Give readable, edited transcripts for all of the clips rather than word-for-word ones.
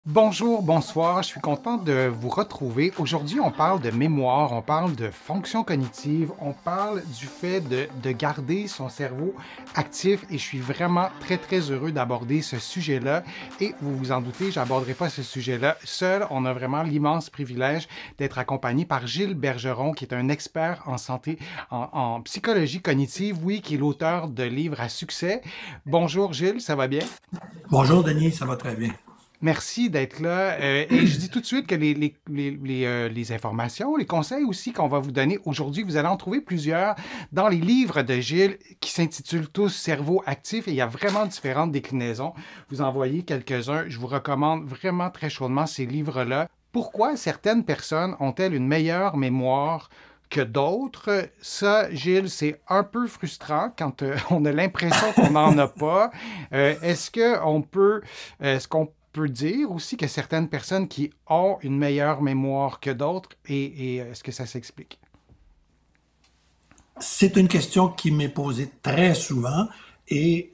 Bonjour, bonsoir, je suis content de vous retrouver. Aujourd'hui, on parle de mémoire, on parle de fonction cognitive, on parle du fait de garder son cerveau actif et je suis vraiment très heureux d'aborder ce sujet-là. Et vous vous en doutez, j'aborderai pas ce sujet-là seul. On a vraiment l'immense privilège d'être accompagné par Gilles Bergeron, qui est un expert en santé, en psychologie cognitive, oui, qui est l'auteur de livres à succès. Bonjour Gilles, ça va bien? Bonjour Denis, ça va très bien. Merci d'être là. Et je dis tout de suite que les informations, les conseils aussi qu'on va vous donner aujourd'hui, vous allez en trouver plusieurs dans les livres de Gilles qui s'intitulent tous Cerveau actif et il y a vraiment différentes déclinaisons. Vous en voyez quelques-uns. Je vous recommande vraiment très chaudement ces livres-là. Pourquoi certaines personnes ont-elles une meilleure mémoire que d'autres? Ça, Gilles, c'est un peu frustrant quand on a l'impression qu'on n'en a pas. Est-ce qu'on peut dire aussi que certaines personnes qui ont une meilleure mémoire que d'autres et est-ce que ça s'explique? C'est une question qui m'est posée très souvent et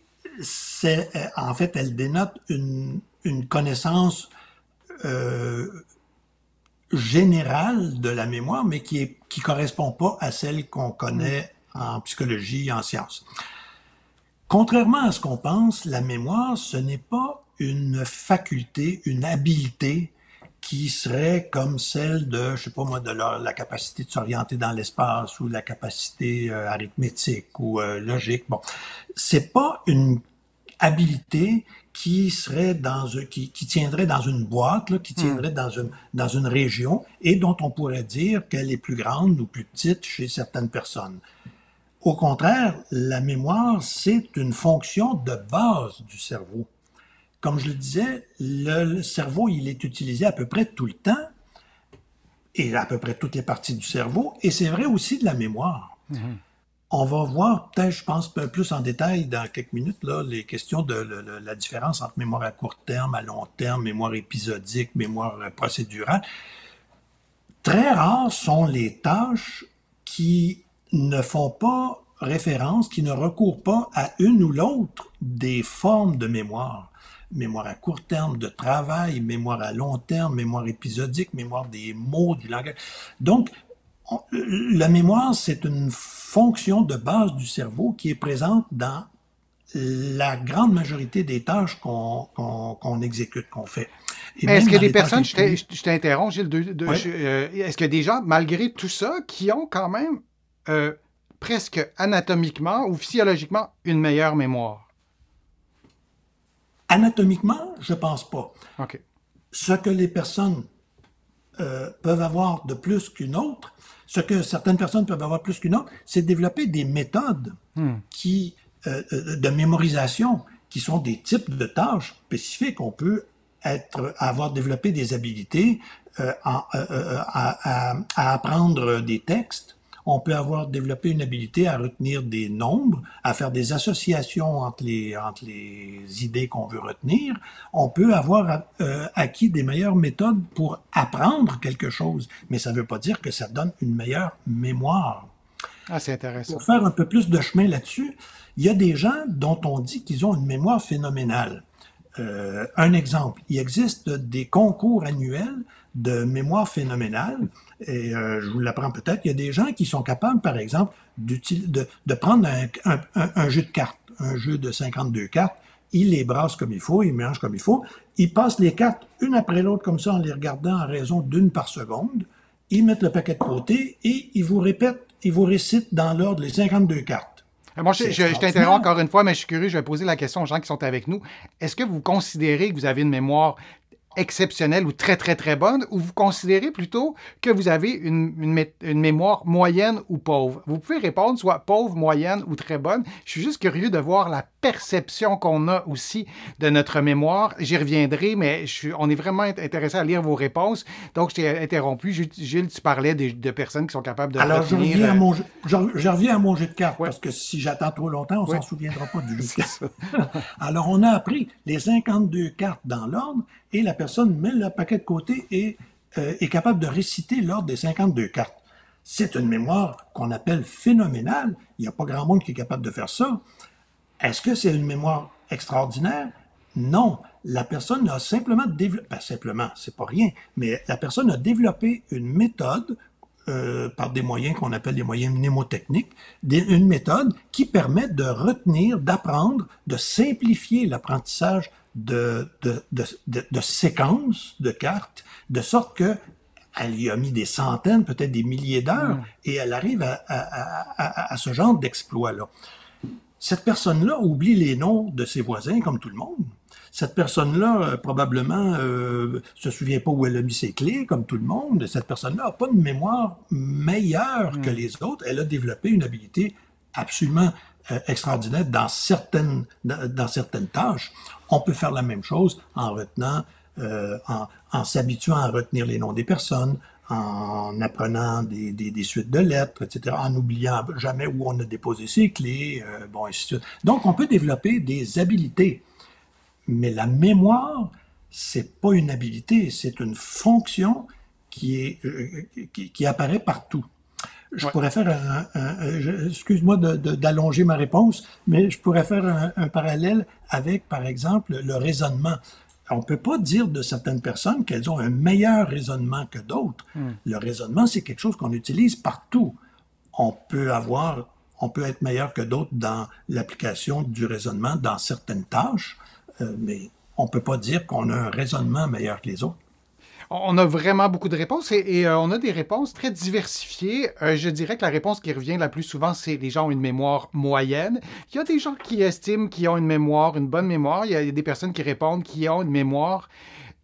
en fait, elle dénote une connaissance euh, générale de la mémoire, mais qui correspond pas à celle qu'on Hmm. connaît en psychologie, en sciences. Contrairement à ce qu'on pense, la mémoire, ce n'est pas une faculté, une habileté qui serait comme celle de, je sais pas moi, la capacité de s'orienter dans l'espace ou la capacité arithmétique ou logique. Bon, c'est pas une habilité qui serait qui tiendrait dans une boîte, là, qui Hmm. tiendrait dans une région et dont on pourrait dire qu'elle est plus grande ou plus petite chez certaines personnes. Au contraire, la mémoire, c'est une fonction de base du cerveau. Comme je le disais, le cerveau, il est utilisé à peu près tout le temps et à peu près toutes les parties du cerveau, et c'est vrai aussi de la mémoire. Mhm. On va voir, peut-être, je pense, un peu plus en détail dans quelques minutes, là, les questions de la différence entre mémoire à court terme, à long terme, mémoire épisodique, mémoire procédurale. Très rares sont les tâches qui ne font pas référence, qui ne recourent pas à une ou l'autre des formes de mémoire. Mémoire à court terme, de travail, mémoire à long terme, mémoire épisodique, mémoire des mots, du langage. Donc, la mémoire, c'est une fonction de base du cerveau qui est présente dans la grande majorité des tâches qu'on exécute, qu'on fait. Et Mais est-ce même qu'il y a dans des les tâches personnes, les plus... je t'interromps, Gilles, Oui, est-ce qu'il y a des gens, malgré tout ça, qui ont quand même euh, presque anatomiquement ou physiologiquement une meilleure mémoire? anatomiquement, je pense pas. OK. Ce que les personnes peuvent avoir de plus qu'une autre, ce que certaines personnes peuvent avoir plus qu'une autre, c'est développer des méthodes Hmm. de mémorisation qui sont des types de tâches spécifiques. On peut avoir développé des habilités à apprendre des textes. On peut avoir développé une habilité à retenir des nombres, à faire des associations entre les idées qu'on veut retenir. On peut avoir acquis des meilleures méthodes pour apprendre quelque chose, mais ça ne veut pas dire que ça donne une meilleure mémoire. Ah, c'est Pour intéressant. faire un peu plus de chemin là-dessus, il y a des gens dont on dit qu'ils ont une mémoire phénoménale. Un exemple, il existe des concours annuels de mémoire phénoménale, et je vous l'apprends peut-être, il y a des gens qui sont capables, par exemple, de prendre un jeu de cartes, un jeu de 52 cartes, ils les brassent comme il faut, ils mélangent comme il faut, ils passent les cartes une après l'autre comme ça en les regardant à raison d'une par seconde, ils mettent le paquet de côté et ils vous répètent, ils vous récitent dans l'ordre les 52 cartes. Moi, C'est je t'interromps extraordinaire. encore une fois, mais je suis curieux, je vais poser la question aux gens qui sont avec nous. Est-ce que vous considérez que vous avez une mémoire exceptionnelle ou très bonne, ou vous considérez plutôt que vous avez une mémoire moyenne ou pauvre? Vous pouvez répondre soit pauvre, moyenne ou très bonne. Je suis juste curieux de voir la perception qu'on a aussi de notre mémoire. J'y reviendrai, mais on est vraiment intéressé à lire vos réponses. Donc, je t'ai interrompu. Gilles, tu parlais de personnes qui sont capables de Alors, retenir. je reviens à mon jeu de cartes, Ouais, parce que si j'attends trop longtemps, on ouais, s'en souviendra pas du jeu de c'est cartes. ça. Alors, on a appris les 52 cartes dans l'ordre, et la personne met le paquet de côté et est capable de réciter l'ordre des 52 cartes. C'est une mémoire qu'on appelle phénoménale. Il n'y a pas grand monde qui est capable de faire ça. Est-ce que c'est une mémoire extraordinaire? Non, la personne a simplement développé, ben simplement, c'est pas rien, mais la personne a développé une méthode par des moyens qu'on appelle des moyens mnémotechniques, une méthode qui permet de retenir, d'apprendre, de simplifier l'apprentissage de séquences de cartes, de sorte que elle y a mis des centaines, peut-être des milliers d'heures, et elle arrive à ce genre d'exploit-là. Cette personne-là oublie les noms de ses voisins, comme tout le monde. Cette personne-là, probablement, se souvient pas où elle a mis ses clés, comme tout le monde. Cette personne-là n'a pas une mémoire meilleure que les autres. Elle a développé une habilité absolument extraordinaire dans certaines tâches. On peut faire la même chose en retenant, en s'habituant à retenir les noms des personnes, en apprenant des suites de lettres, etc., en n'oubliant jamais où on a déposé ses clés, bon, ainsi de suite. Donc, on peut développer des habiletés. Mais la mémoire, c'est pas une habilité, c'est une fonction qui apparaît partout. Je pourrais faire excuse-moi d'allonger ma réponse, mais je pourrais faire un parallèle avec, par exemple, le raisonnement. On ne peut pas dire de certaines personnes qu'elles ont un meilleur raisonnement que d'autres. Le raisonnement, c'est quelque chose qu'on utilise partout. On peut être meilleur que d'autres dans l'application du raisonnement dans certaines tâches, mais on ne peut pas dire qu'on a un raisonnement meilleur que les autres. On a vraiment beaucoup de réponses et on a des réponses très diversifiées. Je dirais que la réponse qui revient la plus souvent, c'est les gens ont une mémoire moyenne. Il y a des gens qui estiment qu'ils ont une bonne mémoire. Il y a des personnes qui répondent qu'ils ont une mémoire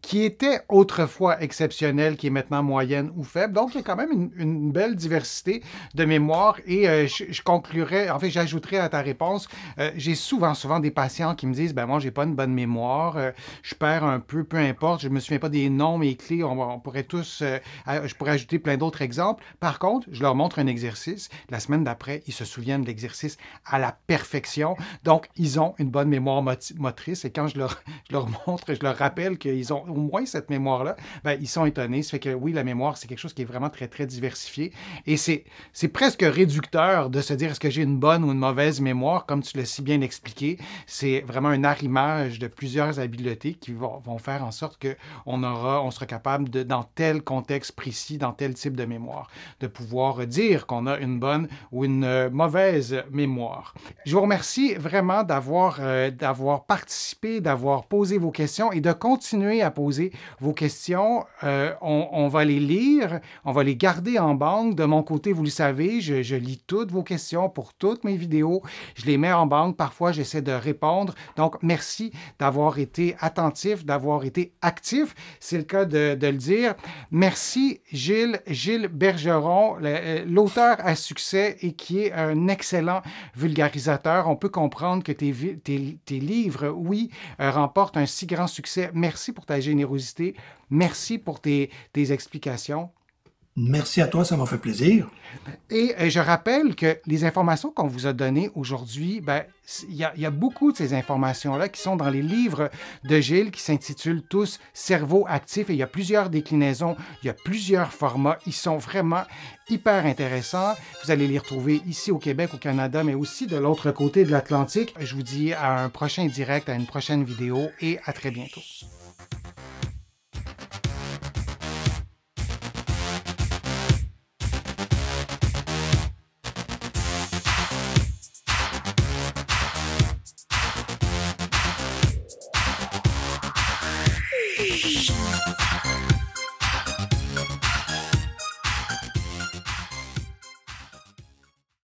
qui était autrefois exceptionnelle, qui est maintenant moyenne ou faible. Donc, il y a quand même une belle diversité de mémoire. Et je conclurai, en fait, j'ajouterai à ta réponse, j'ai souvent des patients qui me disent, ben moi, j'ai pas une bonne mémoire, je perds un peu importe, je me souviens pas des noms, mes clés, on pourrait tous, je pourrais ajouter plein d'autres exemples. Par contre, je leur montre un exercice. La semaine d'après, ils se souviennent de l'exercice à la perfection. Donc, ils ont une bonne mémoire motrice. Et quand je leur montre, je leur rappelle qu'ils ont au moins cette mémoire-là, ben, ils sont étonnés. Ça fait que oui, la mémoire, c'est quelque chose qui est vraiment très, très diversifié. Et c'est presque réducteur de se dire est-ce que j'ai une bonne ou une mauvaise mémoire, comme tu l'as si bien expliqué. C'est vraiment un arrimage de plusieurs habiletés qui vont faire en sorte qu'on sera capable, dans tel contexte précis, dans tel type de mémoire, de pouvoir dire qu'on a une bonne ou une mauvaise mémoire. Je vous remercie vraiment d'avoir participé, d'avoir posé vos questions et de continuer à poser vos questions. On va les lire, on va les garder en banque. De mon côté, vous le savez, je lis toutes vos questions pour toutes mes vidéos. Je les mets en banque. Parfois, j'essaie de répondre. Donc, merci d'avoir été attentif, d'avoir été actif. C'est le cas de le dire. Merci, Gilles Bergeron, l'auteur à succès et qui est un excellent vulgarisateur. On peut comprendre que tes livres, oui, remportent un si grand succès. Merci pour ta générosité. Merci pour tes explications. Merci à toi, ça m'a fait plaisir. Et je rappelle que les informations qu'on vous a données aujourd'hui, ben, il y a beaucoup de ces informations-là qui sont dans les livres de Gilles qui s'intitulent tous Cerveau actif et il y a plusieurs déclinaisons, il y a plusieurs formats. Ils sont vraiment hyper intéressants. Vous allez les retrouver ici au Québec, au Canada, mais aussi de l'autre côté de l'Atlantique. Je vous dis à un prochain direct, à une prochaine vidéo et à très bientôt. Shh.